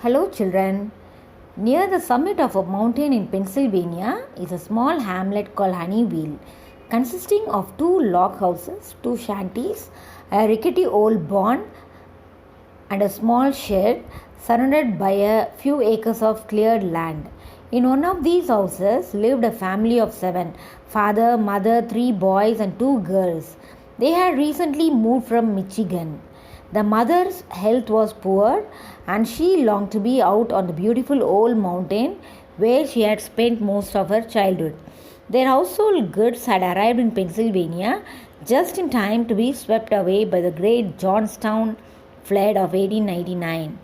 Hello, children. Near the summit of a mountain in Pennsylvania is a small hamlet called Honeywell, consisting of two log houses, two shanties, a rickety old barn, and a small shed surrounded by a few acres of cleared land. In one of these houses lived a family of 7: father, mother, 3 boys, and 2 girls. They had recently moved from Michigan. The mother's health was poor and she longed to be out on the beautiful old mountain where she had spent most of her childhood. Their household goods had arrived in Pennsylvania just in time to be swept away by the great Johnstown flood of 1899.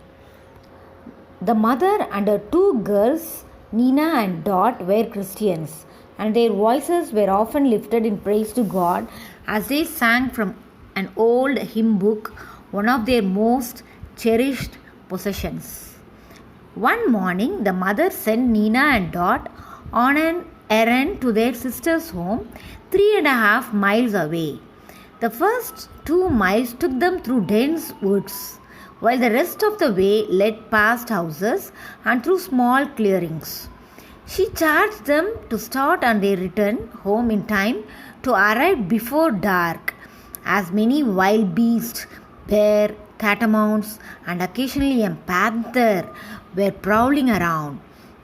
The mother and her 2 girls, Nina and Dot, were Christians, and their voices were often lifted in praise to God as they sang from an old hymn book, one of their most cherished possessions. One morning, the mother sent Nina and Dot on an errand to their sister's home 3.5 miles away. The first 2 miles took them through dense woods, while the rest of the way led past houses and through small clearings. She charged them to start on their return home in time to arrive before dark, as many wild beasts, bear, catamounts, and occasionally a panther were prowling around.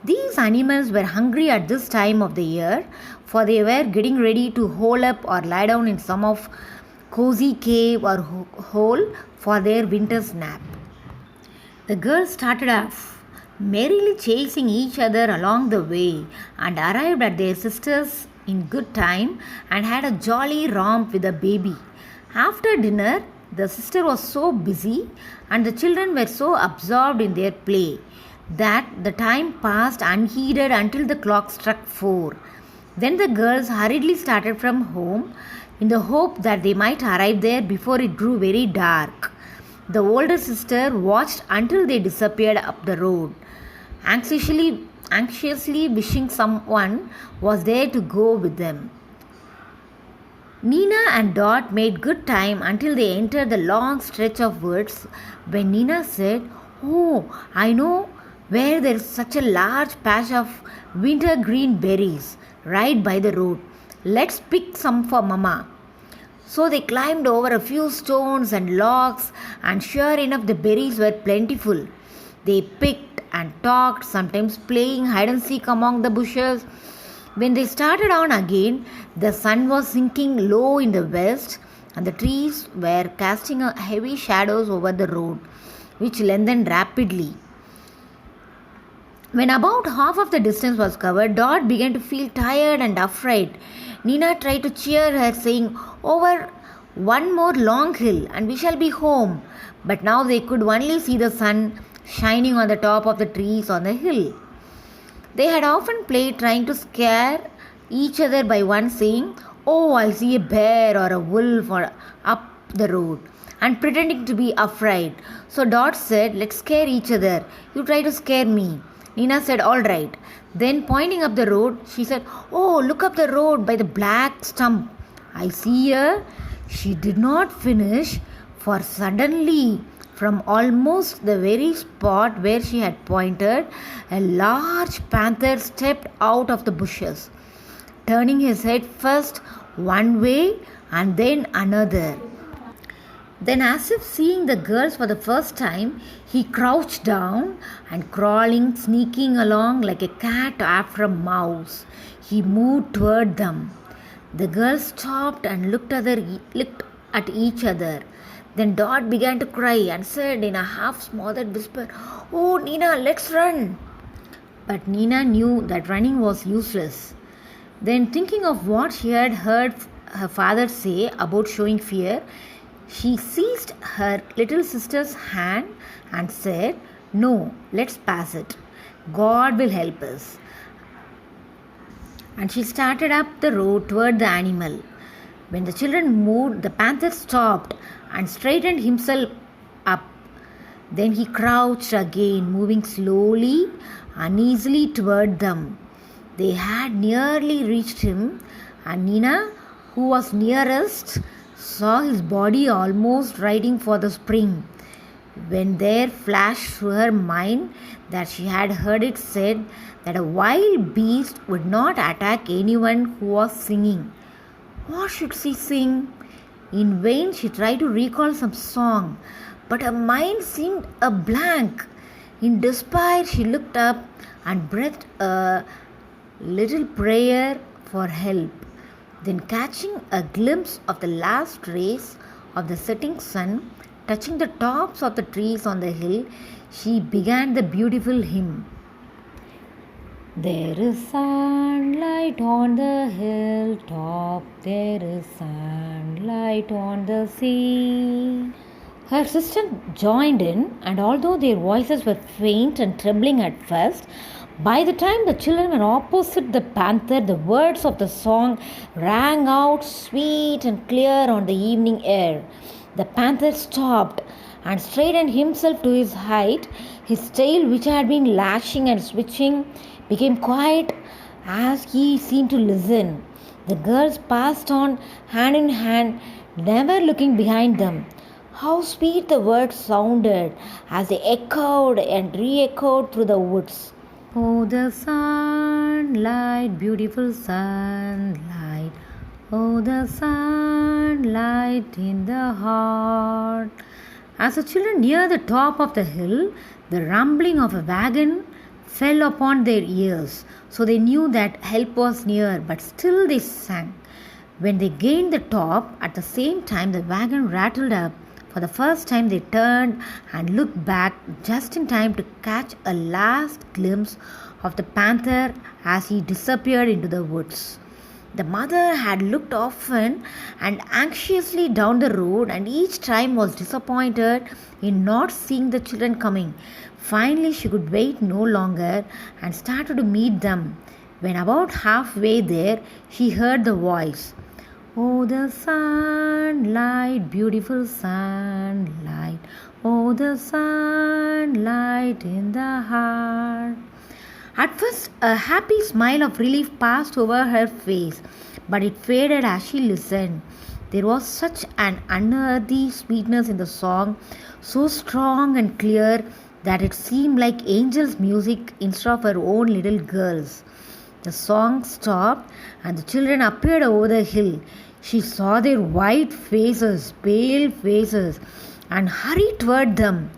These animals were hungry at this time of the year, for they were getting ready to hole up or lie down in some of cozy cave or hole for their winter's nap. The girls started off, merrily chasing each other along the way, and arrived at their sister's in good time and had a jolly romp with the baby. After dinner, the sister was so busy and the children were so absorbed in their play that the time passed unheeded until the clock struck 4. Then the girls hurriedly started from home in the hope that they might arrive there before it grew very dark. The older sister watched until they disappeared up the road, anxiously wishing someone was there to go with them. Nina and Dot made good time until they entered the long stretch of woods, when Nina said, "Oh, I know where there is such a large patch of wintergreen berries right by the road. Let's pick some for Mama." So they climbed over a few stones and logs, and sure enough, the berries were plentiful. They picked and talked, sometimes playing hide and seek among the bushes. When they started on again, the sun was sinking low in the west, and the trees were casting heavy shadows over the road, which lengthened rapidly. When about half of the distance was covered, Dot began to feel tired and afraid. Nina tried to cheer her, saying, "Over one more long hill and we shall be home." But now they could only see the sun shining on the top of the trees on the hill. They had often played trying to scare each other by one saying, "Oh, I see a bear or a wolf or up the road," and pretending to be afraid. So Dot said, "Let's scare each other. You try to scare me." Nina said, "All right." Then pointing up the road, she said, "Oh, look up the road by the black stump. I see her." She did not finish, for suddenly, from almost the very spot where she had pointed, a large panther stepped out of the bushes, turning his head first one way and then another. Then, as if seeing the girls for the first time, he crouched down and, crawling, sneaking along like a cat after a mouse, he moved toward them. The girls stopped and looked at each other. Then Dot began to cry and said in a half-smothered whisper, "Oh, Nina, let's run." But Nina knew that running was useless. Then, thinking of what she had heard her father say about showing fear, she seized her little sister's hand and said, "No, let's pass it. God will help us." And she started up the road toward the animal. When the children moved, the panther stopped and straightened himself up. Then he crouched again, moving slowly, uneasily toward them. They had nearly reached him, and Nina, who was nearest, saw his body almost riding for the spring. when there flashed through her mind that she had heard it said that a wild beast would not attack anyone who was singing. What should she sing? In vain she tried to recall some song, but her mind seemed a blank. In despair she looked up and breathed a little prayer for help. Then, catching a glimpse of the last rays of the setting sun touching the tops of the trees on the hill, she began the beautiful hymn. There is sunlight on the hilltop, there is sunlight on the sea. Her sister joined in, and although their voices were faint and trembling at first, by the time the children were opposite the panther, the words of the song rang out sweet and clear on the evening air. The panther stopped and straightened himself to his height. His tail, which had been lashing and switching, became quiet as he seemed to listen. The girls passed on hand in hand, never looking behind them. How sweet the words sounded as they echoed and re-echoed through the woods. Oh, the sunlight, beautiful sunlight. Oh, the sunlight in the heart. As the children neared the top of the hill, the rumbling of a wagon fell upon their ears, so they knew that help was near, but still they sang. When they gained the top, at the same time the wagon rattled up. For the first time they turned and looked back just in time to catch a last glimpse of the panther as he disappeared into the woods. The mother had looked often and anxiously down the road, and each time was disappointed in not seeing the children coming. Finally, she could wait no longer and started to meet them. When about halfway there, she heard the voice. Oh, the sunlight, beautiful sunlight. Oh, the sunlight in the heart. At first, a happy smile of relief passed over her face, but it faded as she listened. There was such an unearthly sweetness in the song, so strong and clear that it seemed like angels' music instead of her own little girl's. The song stopped and the children appeared over the hill. She saw their white faces, pale faces, and hurried toward them.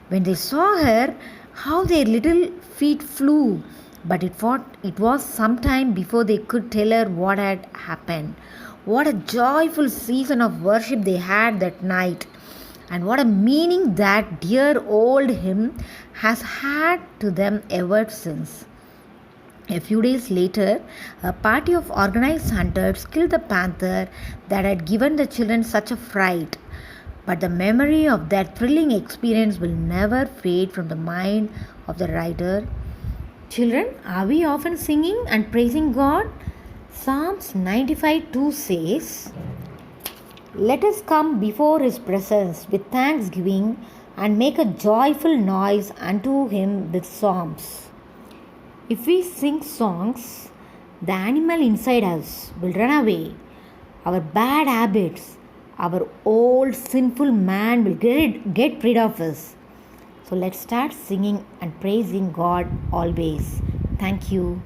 When they saw her, how their little feet flew, but it was some time before they could tell her what had happened. What a joyful season of worship they had that night, and what a meaning that dear old hymn has had to them ever since. A few days later, a party of organized hunters killed the panther that had given the children such a fright. But the memory of that thrilling experience will never fade from the mind of the writer. Children, are we often singing and praising God? Psalms 95:2 says, Let us come before His presence with thanksgiving and make a joyful noise unto Him with psalms. If we sing songs, the animal inside us will run away. Our bad habits, our old sinful man will get rid of us. So let's start singing and praising God always. Thank you.